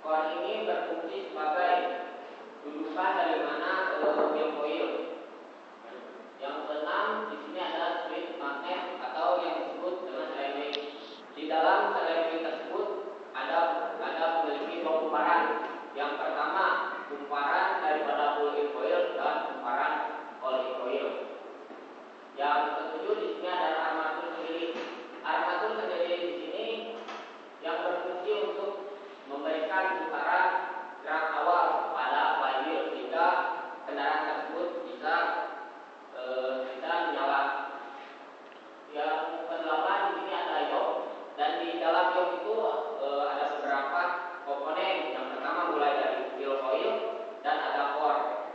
Core ini berfungsi sebagai dudukan dari mana coil. Yang keenam di sini ada switch magnet atau yang disebut dengan ceramic. Di dalam ceramic tersebut ada memiliki dua kumparan. Yang pertama kumparan daripada pull-in coil dan kumparan all-in coil. Yang ketujuh di sini ada armatur sendiri. Armatur sendiri di sini yang berfungsi untuk memberikan putaran gerak awal pada flywheel sehingga kendaraan tersebut bisa menyala. Yang kedelapan di sini ada yoke, dan di dalam yoke itu ada beberapa komponen. Yang pertama mulai dari wheel coil dan ada core.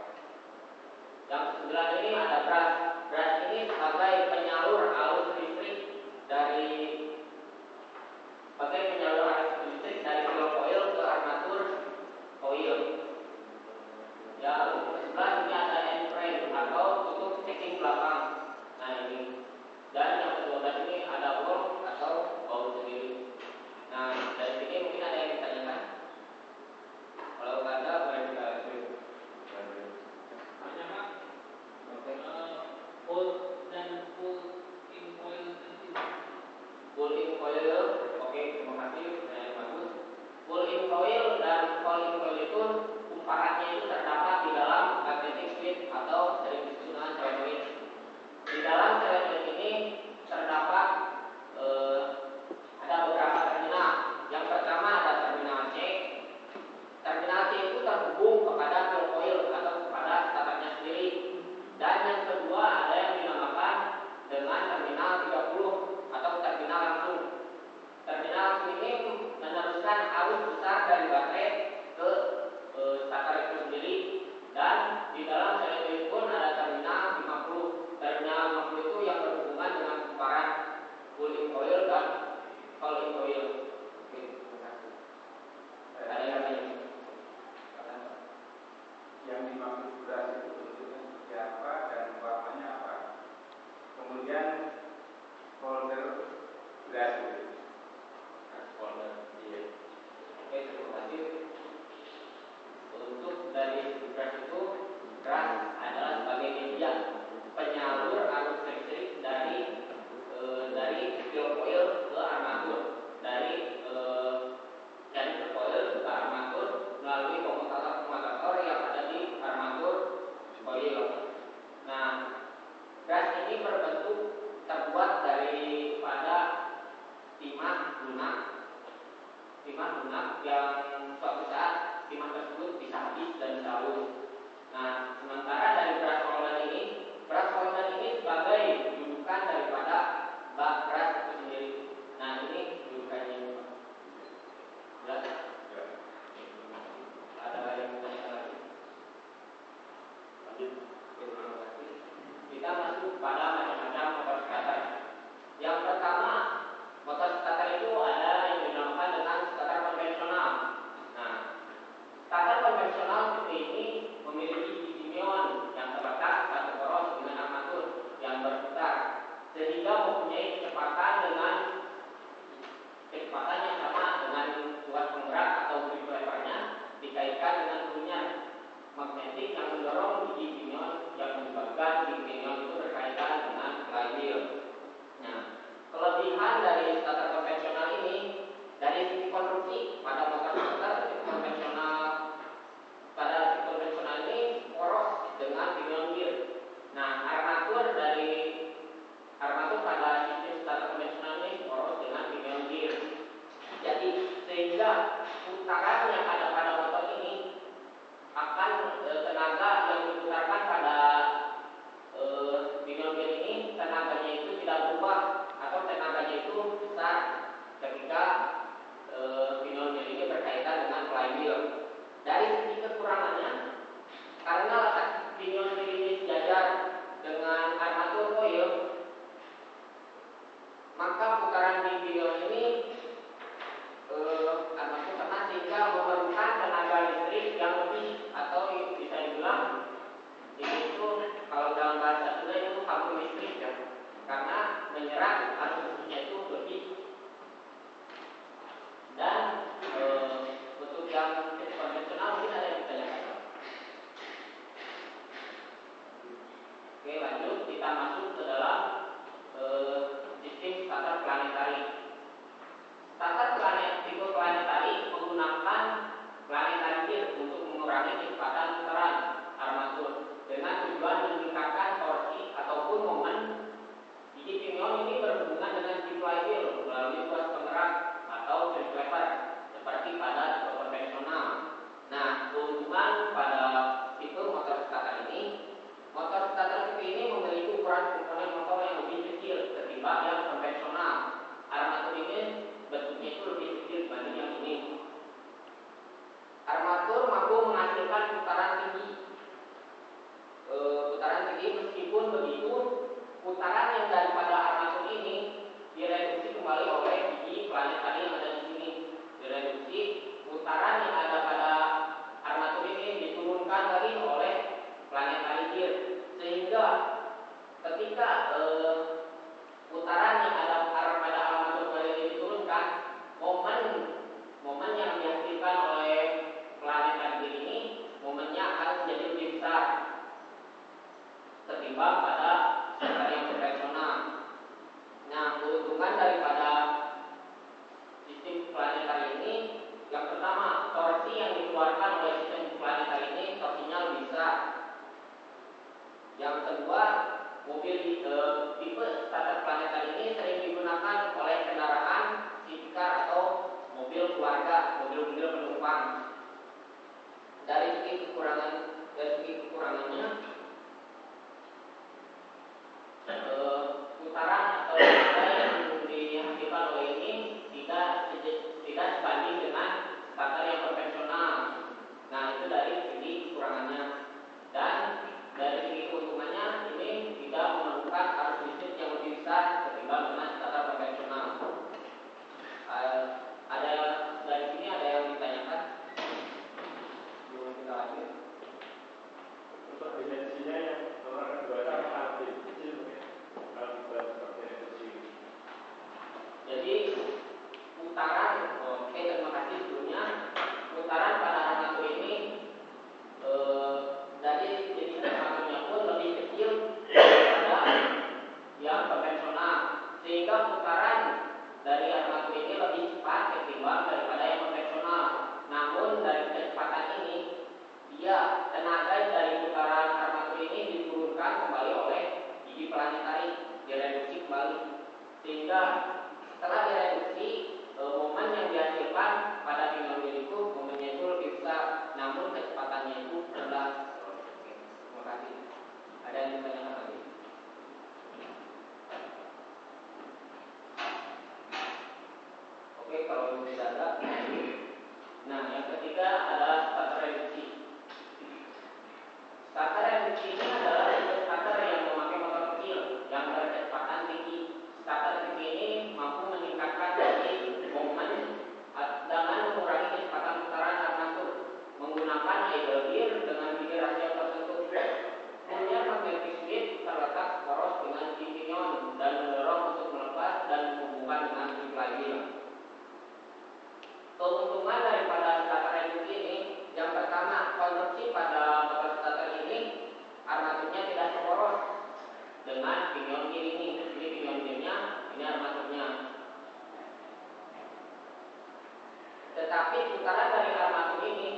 Yang kesembilan ini ada brush. Brush ini sebagai penyalur arus listrik dari wheel coil ke armatur coil. Yang kesebelah ini ada end frame atau tutup stacking belakang. Nah ini. Dan yang ke-12 ini ada bolt atau baut sendiri. Nah dari sini mungkin ada yang ditanyakan. Kalau ada boleh kita review. Banyak Pak. Oke. Bolt dan pull-in coil itu. Pull-in coil, oke, terima kasih, bagus. Pull-in coil dan coil itu kumparannya itu terdapat di dalam magnetic switch atau sering disebut dengan solenoid. Di dalam solenoid ini terdapat ada beberapa terminal. Yang pertama ada terminal C. Terminal C itu terhubung kepada wheel coil atau kepada starternya sendiri. Dan yang kedua ada yang dinamakan dengan terminal 30 atau terminal langsung. Terminal langsung ini meneruskan arus besar dari baterai ke starter itu sendiri. Dan di dalam solenoid pun ada terminal 50. Terminal 50 itu yang berhubungan dengan kumparan pull-in coil dan all-in coil. Oke, terima kasih. Ada yang lain? Yang dimaksud brush itu bentuknya seperti apa dan warnanya apa? Kemudian folder brush itu. Folder, iya. Oke, terima kasih. Untuk dari brush itu, brush adalah sebagai media penyalur arus listrik dari wheel coil ke armatur, dari coil ke armatur melalui komutator yang ada di armatur coil. Nah, brush ini berbentuk terbuat daripada timah lunak yang suatu saat timah tersebut bisa habis dan bisa halus. konvensional mungkin ada yang ditanyakan. Oke, lanjut kita masuk ke dalam sistem starter planetari. Starter planet tipe planetari menggunakan planetary gear untuk mengurangi kecepatan putaran armatur dengan tujuan meningkatkan torsi ataupun momen. Biji pinion ini berhubungan dengan si flywheel melalui tuas penggerak atau circuit lever seperti pada tipe konvensional. Nah, keuntungan pada tipe motor starter ini, motor starter tipe ini memiliki ukuran komponen motor yang lebih kecil ketimbang yang konvensional. Armatur ini bentuknya itu lebih kecil dibanding yang ini. Armatur mampu menghasilkan putaran tinggi. Meskipun begitu, putaran yang daripada armatur ini direduksi kembali oleh biji planetari yang ada di sini. Direduksi, putaran yang ada pada armatur ini diturunkan lagi oleh planetary gear, sehingga ketika putaran yang ada pada armatur ini diturunkan, momen yang dihasilkan oleh planetary gear ini, momennya akan menjadi lebih besar ketimbang pada starter yang konvensional. Nah, keuntungan daripada sistem planetary ini, yang pertama, torsi yang dikeluarkan oleh sistem planetary ini torsinya lebih besar. Yang kedua, mobil tipe starter planetary ini sering digunakan oleh kendaraan city car atau mobil keluarga, mobil-mobil penumpang. Dari segi kekurangannya, putaran atau tenaga yang dihasilkan oleh ini tidak sebanding dengan starter yang konvensional. Nah, itu dari segi kekurangannya. Dan dari segi keuntungannya, ini tidak memerlukan arus listrik yang lebih besar ketimbang dengan starter konvensional. Ada dari sini ada yang ditanyakan? Belum kita lanjut. Untuk dimensinya yang nomor kedua relatif kecil mungkin kalau buat sebagai reduksi. Jadi putaran, oke, terima kasih sebelumnya. Putaran pada armatur ini dari jenis armaturnya pun lebih kecil daripada yang konvensional, sehingga putaran dari armatur ini lebih cepat ketimbang daripada yang konvensional. Namun dari kecepatan ini, tenaga dari putaran armatur ini diturunkan kembali oleh biji planetari, direduksi kembali, sehingga setelah direduksi, momen yang dihasilkan pada pinion itu momennya itu lebih besar, namun kecepatannya itu rendah. Terima kasih. Ada yang ditanyakan lagi? Oke, kalau tidak ada. Nah, yang ketiga adalah starter reduksi. Starter reduksi ini adalah starter yang memakai motor kecil yang berkecepatan tinggi. Starter tinggi ini mampu meningkatkan torsi momen dengan mengurangi kecepatan putaran armatur menggunakan idle gear dengan biji rasio tertentu. Punya magnetic switch terletak poros dengan si pinion dan mendorong untuk melepas dan menghubungkan dengan si flywheel. Keuntungan daripada starter reduksi ini, yang pertama, konstruksi pada motor starter ini armaturnya tidak seporos dengan pinion gear ini. Jadi pinion gearnya, ini armaturnya. Tetapi putaran dari armatur ini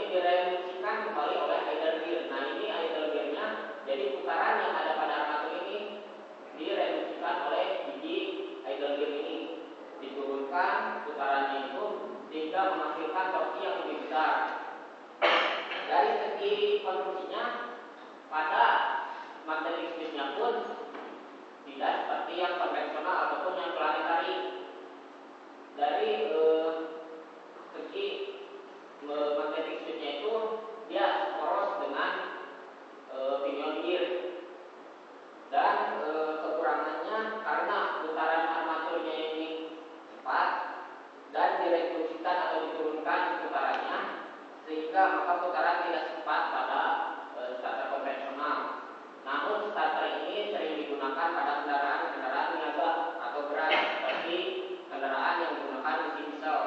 direduksikan kembali oleh idle gear. Nah, ini idle gearnya, jadi putaran yang ada pada armatur ini direduksikan oleh biji idle gear ini, diturunkan putarannya itu sehingga menghasilkan torsi yang lebih besar. Dari segi konstruksinya, pada magnetic switch-nya pun tidak seperti yang konvensional ataupun yang planetary. Dari segi magnetic switch-nya itu dia poros dengan pinion gear. Dan kekurangannya karena putaran armaturnya ini cepat dan direduksikan atau diturunkan putarannya, sehingga maka putaran tidak cepat pada starter konvensional. Namun starter ini sering digunakan pada kendaraan niaga atau berat, seperti kendaraan yang menggunakan mesin diesel.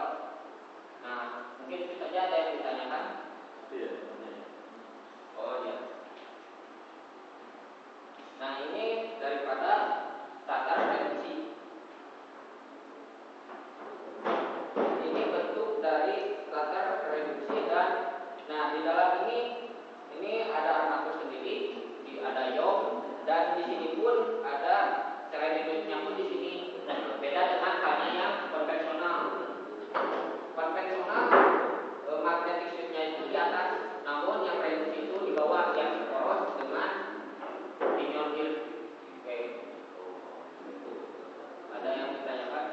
dalam ini ada armatur sendiri, ada yom, dan di sini pun ada ceramic-nya pun di sini. Beda dengan halnya yang konvensional. Konvensional magnetic strip-nya itu di atas, namun yang reduce itu di bawah yang poros dengan pinion gear. Oke. Ada yang ditanyakan?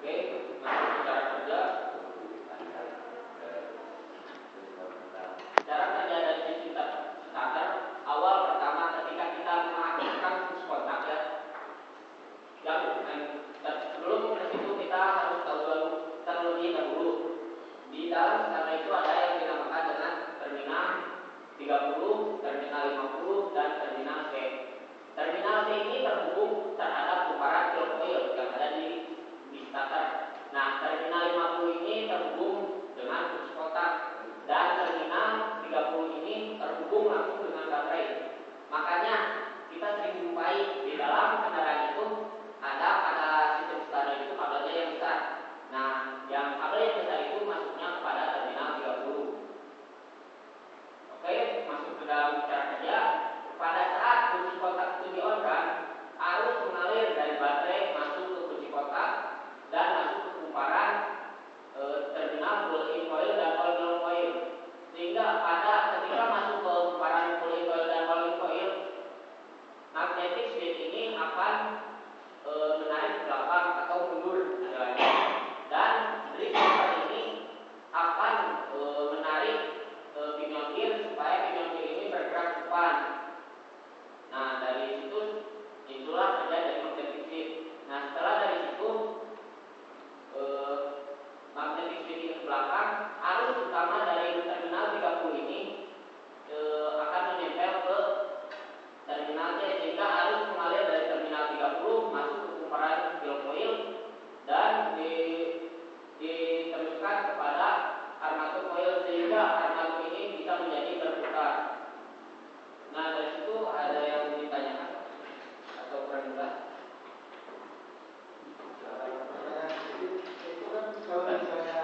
Oke, masuk ke cara kerja. Cara kerja dari sisi starter, awal pertama ketika kita mengaktifkan push kontak ya. Sebelum ke situ kita harus tahu terlebih dahulu. Di dalam starter itu ada yang dinamakan dengan terminal 30, terminal 50, dan terminal C. Terminal C ini terhubung terhadap kumparan field coil yang ada di starter. Nah, terminal 50 ini terhubung dengan push kontak, dan terminal 30 ini terhubung langsung dengan baterai. Makanya kita sering jumpai di dalam kendaraan itu ada pada sistem starter itu kabelnya yang besar. Nah, yang kabel yang besar itu masuknya kepada terminal 30. Oke, masuk ke dalam cara kerja. Pada saat kunci kontak itu di-on-kan, arus mengalir dari baterai masuk ke kunci kontak dan masuk ke kumparan terminal pull-in coil dan pull-in coil. Sehingga ketika masuk ke kumparan pull-in coil dan pull-in coil, magnetic strip ini akan menarik ke belakang atau mundur istilahnya. Dan drift lever ini akan menarik pinion gear supaya pinion gear ini bergerak ke depan. Nah, dari situ itulah kerja dari magnetic strip. Nah, setelah dari situ magnetic strip ini ke belakang, arus utama dari terminal 30 ini akan menempel ke terminal C, sehingga arus mengalir dari terminal 30 masuk ke kumparan field coil dan diteruskan kepada armatur coil, sehingga armatur ini bisa menjadi berputar. Nah, dari situ ada yang ditanyakan atau kurang jelas? Itu kan kalau misalnya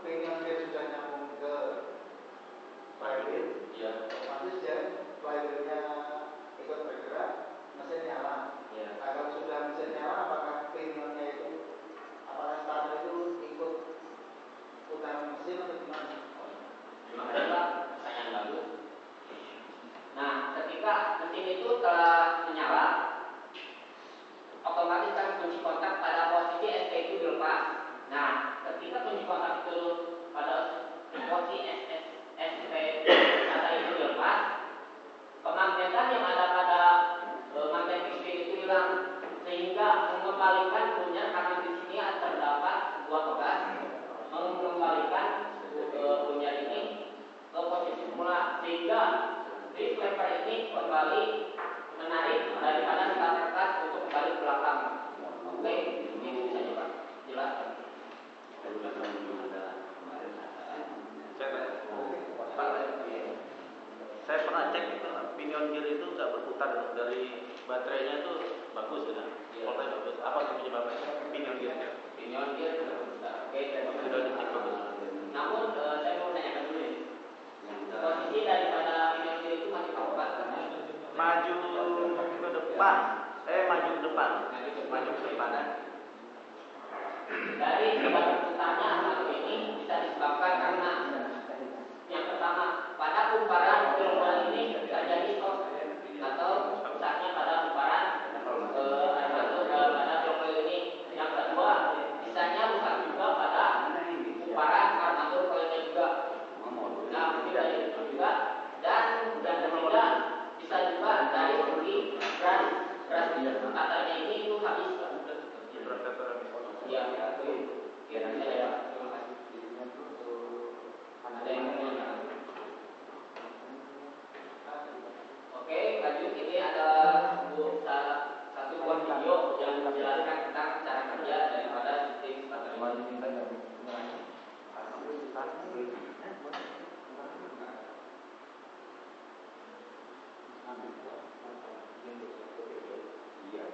pinion gear sudah nyambung ke flywheel, Ya. otomatis dia flywheelnya ikut bergerak, mesin nyala. Ya. Nah, kalau sudah mesin nyala, apakah pinionnya itu, apakah starter itu ikut putaran mesin atau gimana? Terima kasih Pak, pertanyaan bagus. Nah, ketika mesin itu telah menyala, otomatis kan kunci kontak pada posisi ST itu dilepas. Nah, ketika kunci kontak itu pada posisi ST itu dilepas, kemagnetan yang ada pada magnetic strip itu hilang, sehingga mengembalikan punya, karena di sini terdapat sebuah pegas, mengembalikan punya ini ke posisi semula, sehingga drift lever ini kembali menarik daripada starter cut untuk kembali ke belakang. Oke, ini bisa coba jelaskan. Saya pernah cek pinion gear itu nggak berputar dari baterainya itu bagus kan? Voltage bagus. Apa sih penyebabnya? Pinion gear. Pinion gear berputar. Oke, Sudah dicek bagus. namun saya mau tanyakan dulu ya. Posisi daripada pinion gear itu masih berputar kan? Maju ke depan. Maju ke depan. Maju ke depan. Dari sebab berputarnya armatur ini bisa disebabkan karena yang pertama, pada kumparan gelombang ini terjadi shock atau rusaknya pada kumparan armatur pada gelombang ini. Yang kedua, bisanya rusak juga pada kumparan armatur coilnya juga. Nah, mungkin dari itu juga. Dan yang ketiga, bisa juga dari segi beras katarnya ini itu habis. Ya, itu. Terima kasih. Ada yang mau? Oke, lanjut. Ini ada satu buah video yang menjelaskan tentang cara kerja daripada sistem starter. Iya.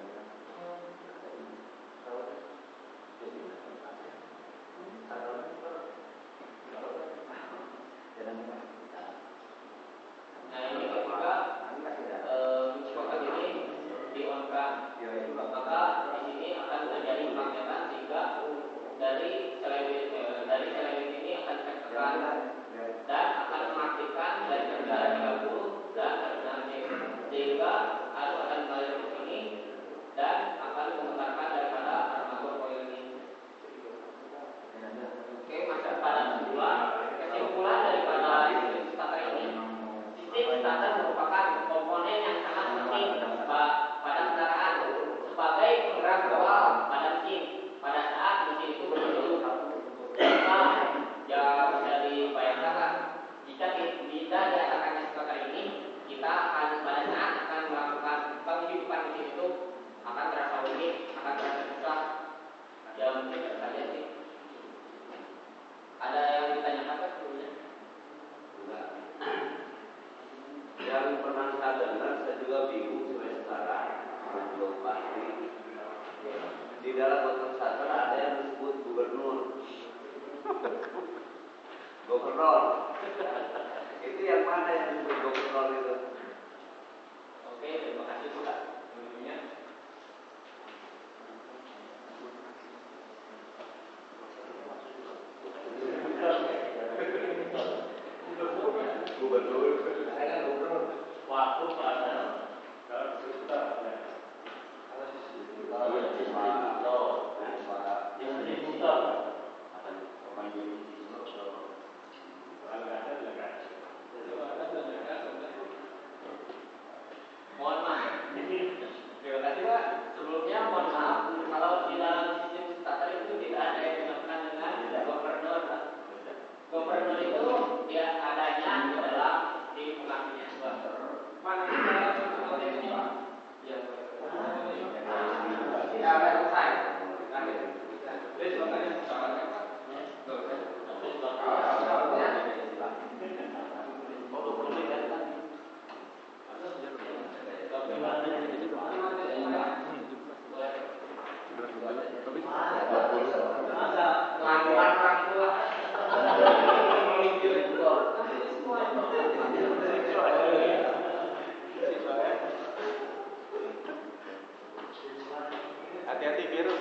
Hati-hati virus.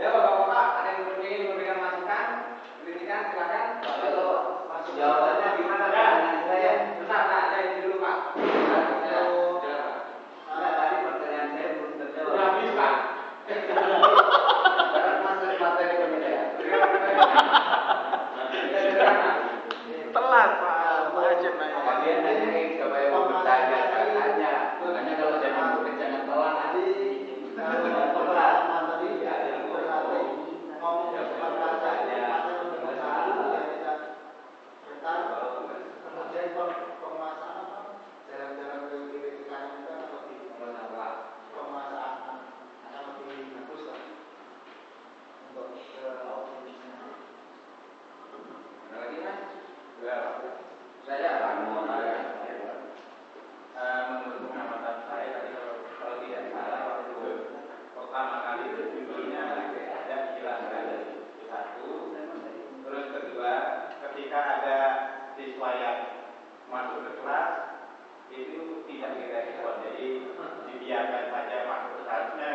Ya bapak-bapak, ada yang ingin memberikan masukan, kritikan, silakan. Kalau jawabannya gimana pertanyaan saya? Bentar, saya ini dulu Pak. Nah, tadi pertanyaan saya belum terjawab. Sudah habis Pak. Karena masuk materi pemilihan. Telat Pak Hajem. Dia nanyain supaya mau bertanya aja. Makanya kalau jangan jangan telat nanti. Saya akan mengenalkan menurut pengamatan saya tadi kalau tidak salah waktu pertama kali itu judulnya ada dijelaskan satu, terus kedua ketika ada siswa yang masuk ke kelas itu tidak direspon, jadi dibiarkan saja masuk ke kelasnya.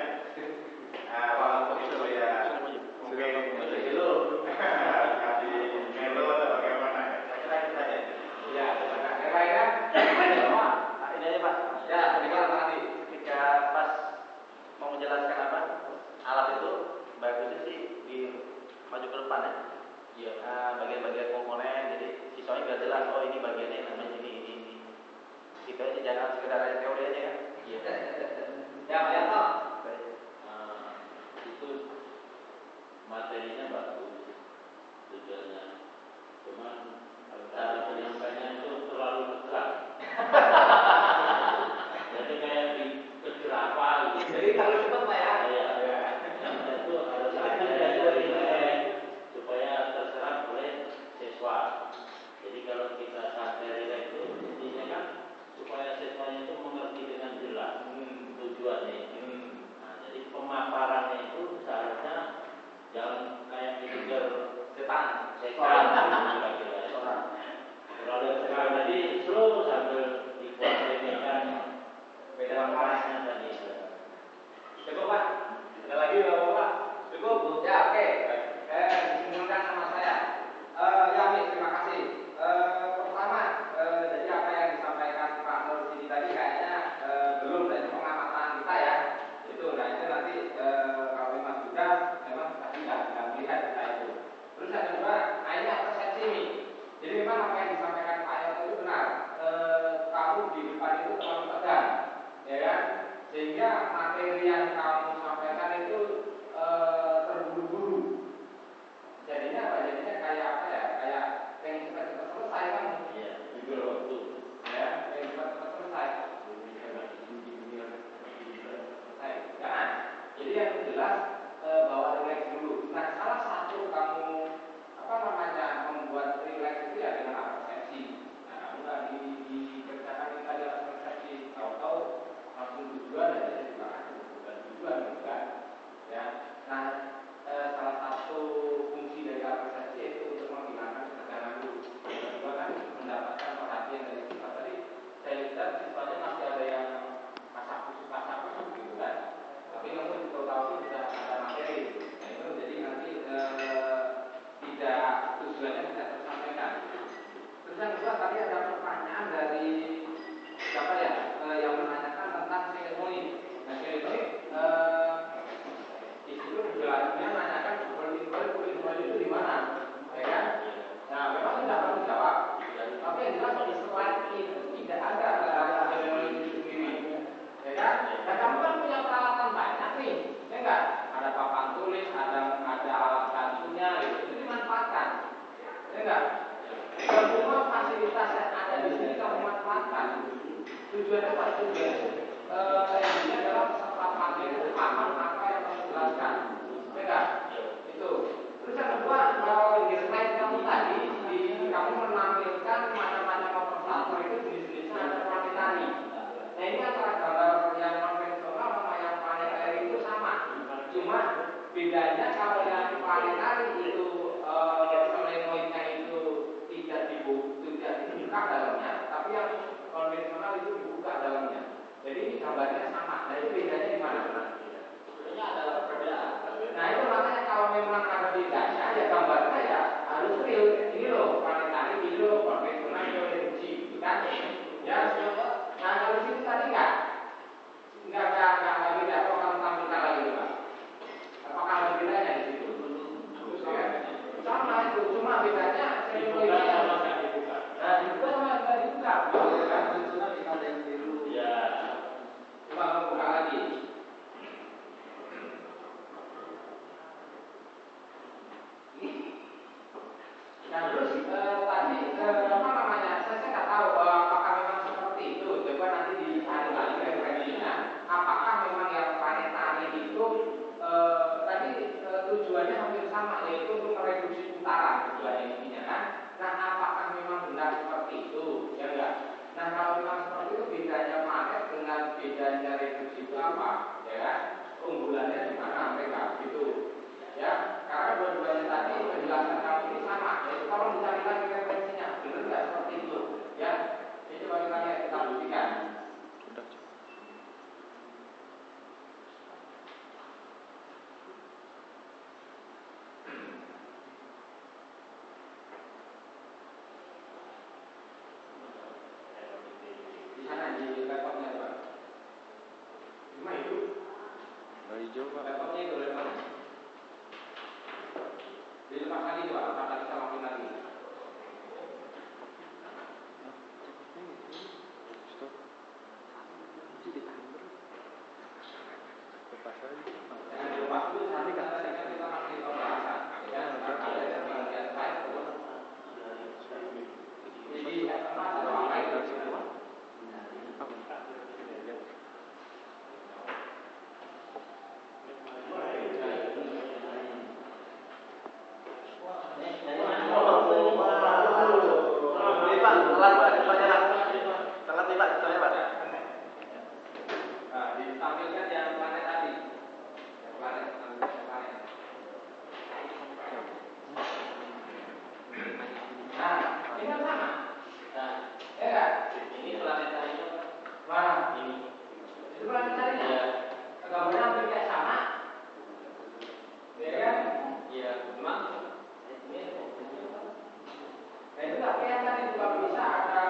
Nah, walaupun itu ya mungkin dulu kasih melo atau bagaimana, saya kira itu saja. Ya, terima kasih. Yang lainnya? Ini aja Pak. Ya, tinggal nanti. Ketika pas mau menjelaskan apa alat itu, bagusnya sih di maju ke depan ya. Iya. Bagian-bagian komponen, jadi siswanya biar jelas. Oh ini bagiannya namanya ini. Itu aja, jangan sekedar aja teori aja ya. Iya. Ya, Pak Yanto. Itu materinya bagus tujuannya, cuman cara penyampaiannya itu terlalu dekat. Jadi kayak di kecil apa gitu. Jadi kalau cepat Pak ya. apa, ya kan? Keunggulannya di mana mereka gitu, ya? Karena dua-duanya tadi penjelasan kami ini sama. Jadi tolong dicari lagi referensinya, benar nggak seperti itu, ya? Ini coba kita buktikan. Di sana di laptopnya Pak. Cuma itu. Laptopnya itu laptopnya. Dilepas lagi Pak, lepas lagi sama lagi. Jangan dilepas dulu, nanti kita masih pembahasan. Ya, ada yang bagian slide. Jadi ada apa itu semua? Nah, ditampilkan yang planet tadi. Yang planet. Nah, ini kan sama. Nah, ya kan? Ini planetarinya Pak. Mana? Ini. Itu planetarinya. Iya. Gambarnya hampir kayak sama. Ya kan? Iya, memang ini Nah itu tapi yang tadi juga bisa ada.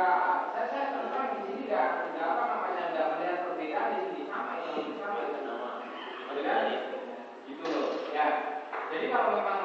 Saya terus terang di sini nggak apa namanya nggak melihat perbedaan di sini sama itu nama. kan? Gitu loh. Ya. Jadi kalau memang